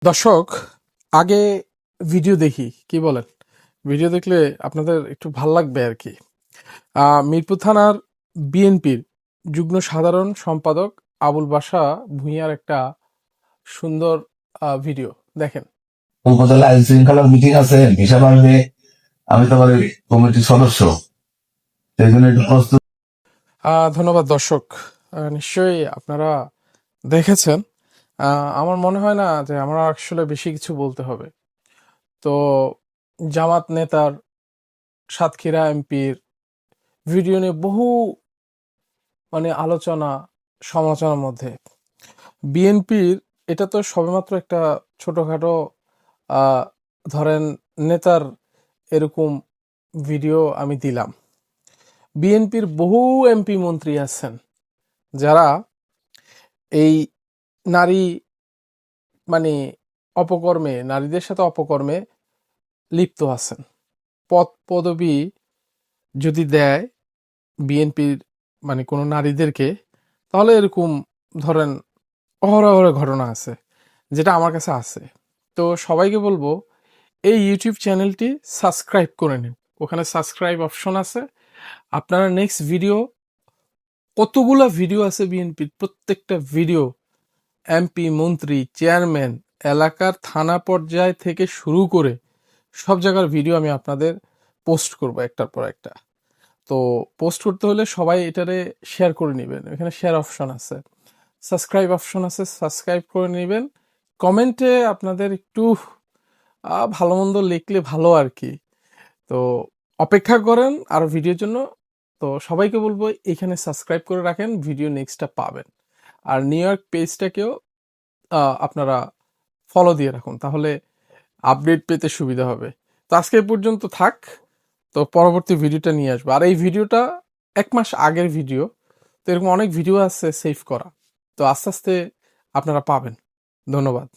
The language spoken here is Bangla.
দর্শক, আগে ভিডিও দেখি, কি বলেন? ভিডিও দেখলে আপনাদের একটু ভাল লাগবে আর কি। মিরপুর থানার বিএনপির যুগ্ম সাধারণ সম্পাদক আবুল বাশা ভূঁইয়ার একটা সুন্দর ভিডিও দেখেন। উপজেলা আইন শৃঙ্খলা মিটিং আছে হিসাব আনলে আমি তোমার কমিটির সদস্য, সেই জন্য একটু প্রস্তুত। ধন্যবাদ দর্শক। নিশ্চয়ই আপনারা দেখেছেন। আমার মনে হয় না যে আমরা আসলে বেশি কিছু বলতে হবে। তো জামাত নেতার, সাতক্ষীরা এমপির ভিডিও নিয়ে বহু আলোচনা সমালোচনার মধ্যে বিএনপির এটা তো সবেমাত্র একটা ছোটখাটো আহ, ধরেন নেতার এরকম ভিডিও আমি দিলাম। বিএনপির বহু এমপি মন্ত্রী আছেন যারা এই নারী মানে অপকর্মে, নারীদের সাথে অপকর্মে লিপ্ত আছেন। পদ পদবি যদি দেয় বিএনপির কোনো নারীদেরকে, তাহলে এরকম ধরেন অহরহ ঘটনা আছে, যেটা আমার কাছে আছে। তো সবাইকে বলবো এই ইউটিউব চ্যানেলটি সাবস্ক্রাইব করে নিন। ওখানে সাবস্ক্রাইব অপশন আছে। আপনারা নেক্সট ভিডিও, কতগুলা ভিডিও আছে বিএনপির, প্রত্যেকটা ভিডিও এমপি, মন্ত্রী, চেয়ারম্যান, এলাকার থানা পর্যায় থেকে শুরু করে সব জায়গার ভিডিও আমি আপনাদের পোস্ট করব একটার পর একটা। তো পোস্ট করতে হলে সবাই এটারে শেয়ার করে নেবেন। এখানে শেয়ার অপশন আছে, সাবস্ক্রাইব অপশন আছে, সাবস্ক্রাইব করে নেবেন। কমেন্টে আপনাদের একটু ভালো মন্দ লিখলে ভালো আর কি। তো অপেক্ষা করেন আরো ভিডিওর জন্য। তো সবাইকে বলবো এখানে সাবস্ক্রাইব করে রাখেন, ভিডিও নেক্সটটা পাবেন। আর নিউ ইয়র্ক পেজটাকেও আপনারা ফলো দিয়ে রাখুন, তাহলে আপডেট পেতে সুবিধা হবে। তো আজকে এই পর্যন্ত থাক। তো পরবর্তী ভিডিওটা নিয়ে আসবো। আর এই ভিডিওটা 1 মাস আগের ভিডিও। তো এরকম অনেক ভিডিও আছে সেভ করা। তো আস্তে আস্তে আপনারা পাবেন। ধন্যবাদ।